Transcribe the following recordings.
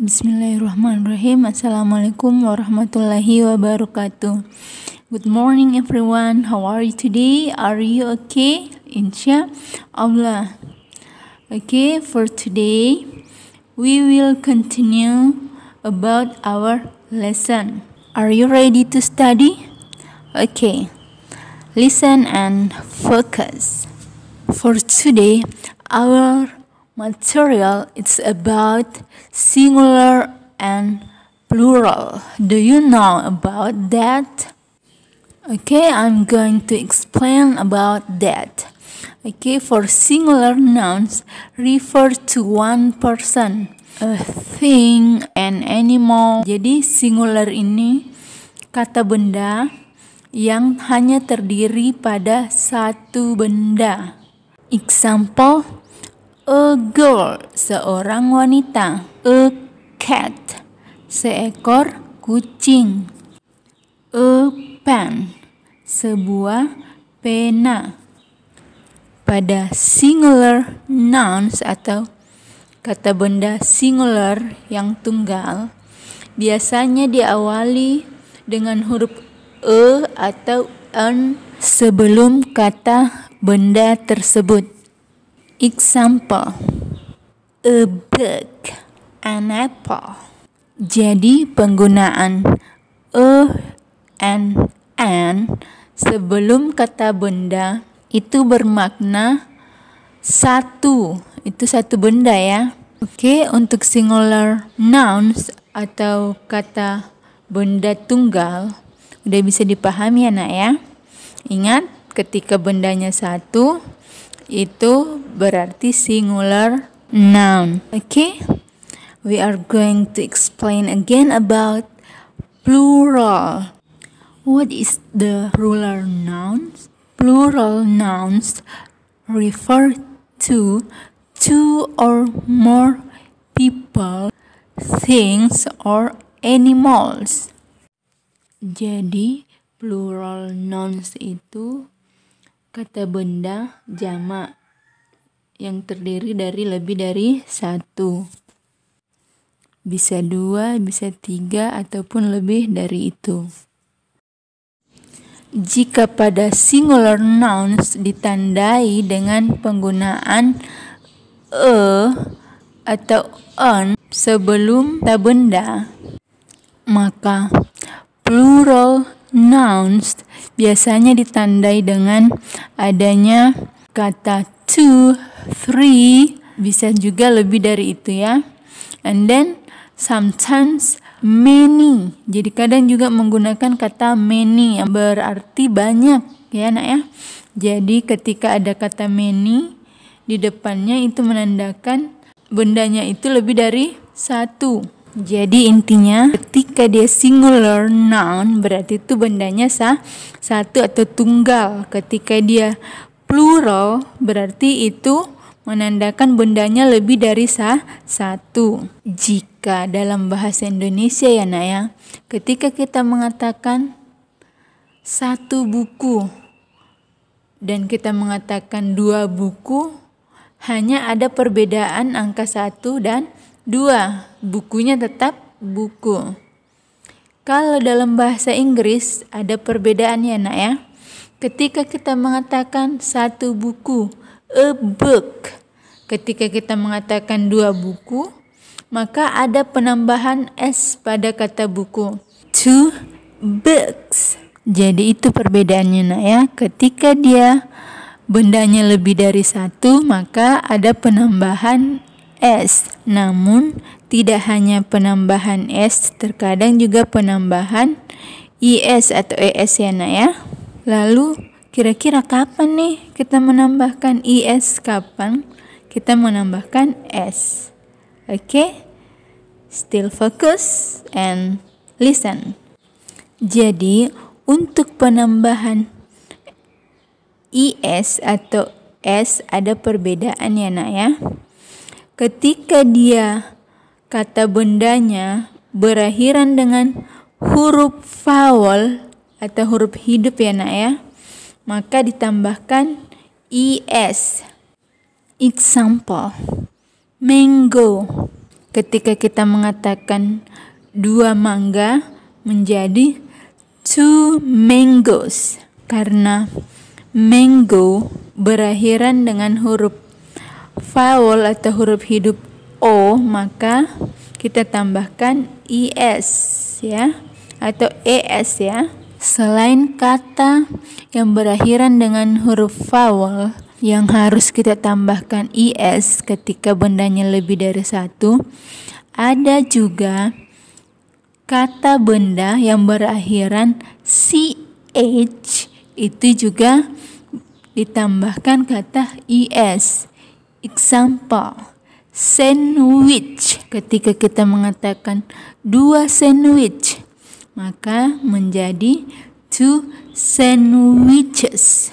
Bismillahirrahmanirrahim. Assalamualaikum warahmatullahi wabarakatuh. Good morning everyone. How are you today? Are you okay? Insyaallah. Okay, for today we will continue about our lesson. Are you ready to study? Okay. Listen and focus. For today, our material is about singular and plural. Do you know about that? Okay, I'm going to explain about that. Okay, for singular nouns refer to one person, a thing, an animal. Jadi singular ini kata benda yang hanya terdiri pada satu benda. Example, a girl, seorang wanita. A cat, seekor kucing. A pen, sebuah pena. Pada singular nouns atau kata benda singular yang tunggal, biasanya diawali dengan huruf e atau an sebelum kata benda tersebut. Example, a book, an apple. Jadi penggunaan and an sebelum kata benda itu bermakna satu. Itu satu benda ya. Oke, untuk singular nouns atau kata benda tunggal udah bisa dipahami ya nak ya. Ingat, ketika bendanya satu itu berarti singular noun. Okay? We are going to explain again about plural. What is the plural nouns? Plural nouns refer to two or more people, things, or animals. Jadi, plural nouns itu kata benda jamak yang terdiri dari lebih dari satu. Bisa dua, bisa tiga, ataupun lebih dari itu. Jika pada singular nouns ditandai dengan penggunaan atau an sebelum kata benda, maka plural nouns biasanya ditandai dengan adanya kata two, three, bisa juga lebih dari itu ya. And then sometimes many. Jadi kadang juga menggunakan kata many yang berarti banyak ya nak ya. Jadi ketika ada kata many di depannya itu menandakan bendanya itu lebih dari satu. Jadi intinya ketika dia singular noun berarti itu bendanya satu atau tunggal. Ketika dia plural berarti itu menandakan bendanya lebih dari satu. Jika dalam bahasa Indonesia ya nak ya, ketika kita mengatakan satu buku dan kita mengatakan dua buku, hanya ada perbedaan angka 1 dan 2. Bukunya tetap buku. Kalau dalam bahasa Inggris ada perbedaan ya nak ya. Ketika kita mengatakan satu buku, a book. Ketika kita mengatakan dua buku, maka ada penambahan s pada kata buku. Two books. Jadi itu perbedaannya nak ya. Ketika dia bendanya lebih dari satu, maka ada penambahan S. Namun tidak hanya penambahan S, terkadang juga penambahan IS atau ES ya nak ya. Lalu kira-kira kapan nih kita menambahkan IS? Kapan kita menambahkan S? Okay? Still focus and listen. Jadi untuk penambahan IS atau S ada perbedaan ya nak ya. Ketika dia kata bendanya berakhiran dengan huruf vowel atau huruf hidup ya nak ya, maka ditambahkan IS. Example, mango, Ketika kita mengatakan 2 mangga menjadi 2 mangoes. Karena mango berakhiran dengan huruf vowel atau huruf hidup O, maka kita tambahkan es ya, atau es ya. Selain kata yang berakhiran dengan huruf vowel yang harus kita tambahkan es ketika bendanya lebih dari 1, ada juga kata benda yang berakhiran ch, itu juga ditambahkan kata es. Example, sandwich. Ketika kita mengatakan 2 sandwich, maka menjadi 2 sandwiches.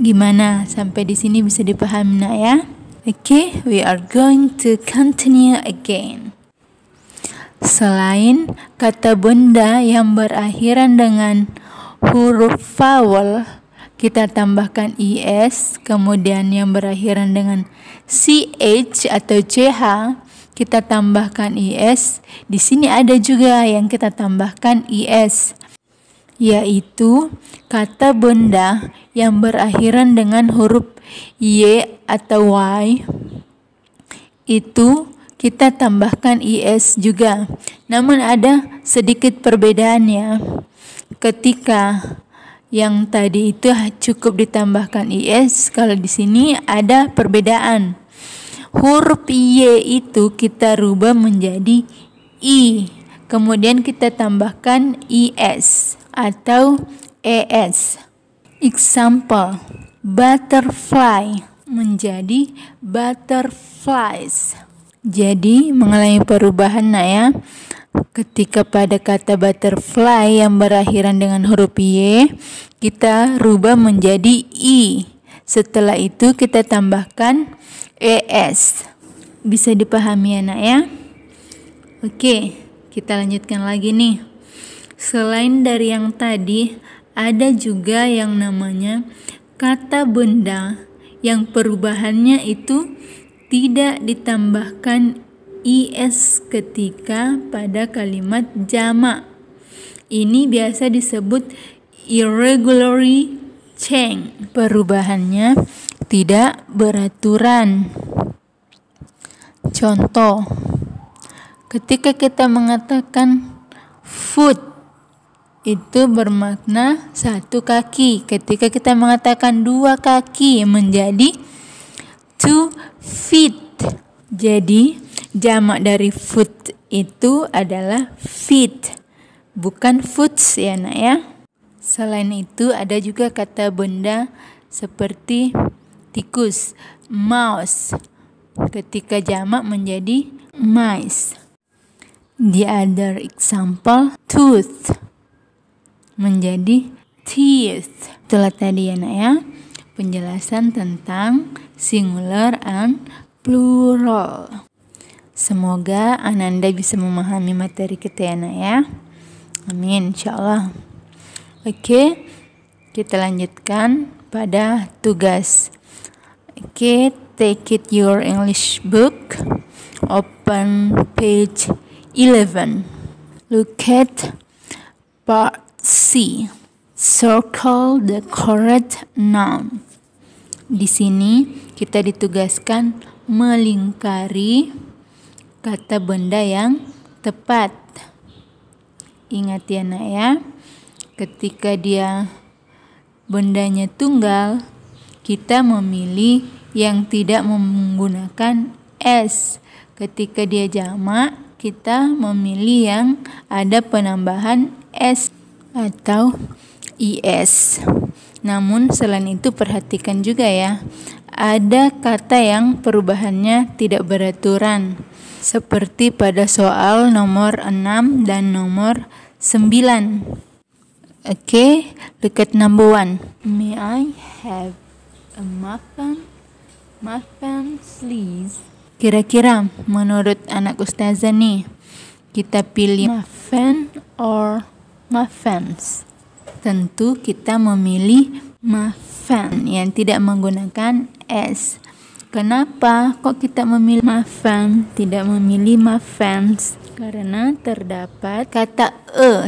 Gimana? Sampai di sini bisa dipahami nak ya? Okay, we are going to continue again. Selain kata benda yang berakhiran dengan huruf vowel, kita tambahkan es, kemudian yang berakhiran dengan ch atau ch, kita tambahkan es. Di sini ada juga yang kita tambahkan es, yaitu kata benda yang berakhiran dengan huruf y atau y, itu kita tambahkan es juga. Namun ada sedikit perbedaannya. Ketika yang tadi itu cukup ditambahkan es, kalau di sini ada perbedaan. Huruf y itu kita rubah menjadi i, kemudian kita tambahkan es atau es. Example, butterfly menjadi butterflies. Jadi mengalami perubahan nak ya. Ketika pada kata butterfly yang berakhiran dengan huruf y, kita rubah menjadi i. Setelah itu kita tambahkan es. Bisa dipahami ya nak ya? Oke, kita lanjutkan lagi nih. Selain dari yang tadi, ada juga yang namanya kata benda yang perubahannya itu tidak ditambahkan is ketika pada kalimat jamak. Ini biasa disebut irregular change. Perubahannya tidak beraturan. Contoh, ketika kita mengatakan foot, itu bermakna 1 kaki. Ketika kita mengatakan 2 kaki, menjadi 2 feet. Jadi jamak dari foot itu adalah feet, bukan foots ya nak ya. Selain itu ada juga kata benda seperti tikus, mouse. Ketika jamak menjadi mice. The other example, tooth menjadi teeth. Itulah tadi ya nak ya, penjelasan tentang singular and plural. Semoga Ananda bisa memahami materi kita ya nak ya. Amin insyaallah. Oke, kita lanjutkan pada tugas. Oke, take it your English book. Open page 11. Look at part C. Circle the correct noun. Di sini kita ditugaskan melingkari kata benda yang tepat. Ingat ya nak ya, ketika dia bendanya tunggal, kita memilih yang tidak menggunakan s. Ketika dia jamak, kita memilih yang ada penambahan s atau is. Namun selain itu perhatikan juga ya, ada kata yang perubahannya tidak beraturan, seperti pada soal nomor 6 dan nomor 9. Okay, look at number 1. May I have a muffin? Muffin, please. Kira-kira menurut anak ustazah nih, kita pilih muffin or muffins? Tentu kita memilih muffin yang tidak menggunakan s. Kenapa kok kita memilih my fan, tidak memilih my fans? Karena terdapat kata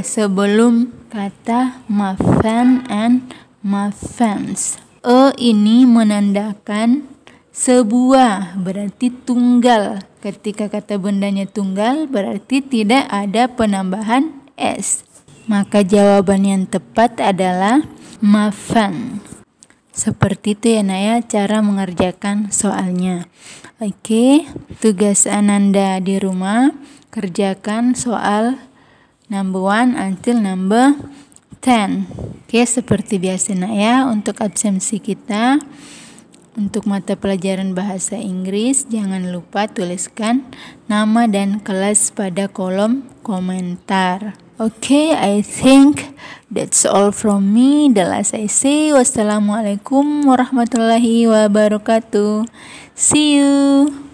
sebelum kata my fan and my fans. Ini menandakan sebuah, berarti tunggal. Ketika kata bendanya tunggal, berarti tidak ada penambahan s. Maka jawaban yang tepat adalah my fan. Seperti itu ya Nak ya, cara mengerjakan soalnya. Oke, tugas Ananda di rumah, kerjakan soal number 1 until number 10. Oke, seperti biasa Nak ya, untuk absensi kita, untuk mata pelajaran bahasa Inggris, jangan lupa tuliskan nama dan kelas pada kolom komentar. Okay, I think that's all from me. The last I say, wassalamualaikum warahmatullahi wabarakatuh. See you.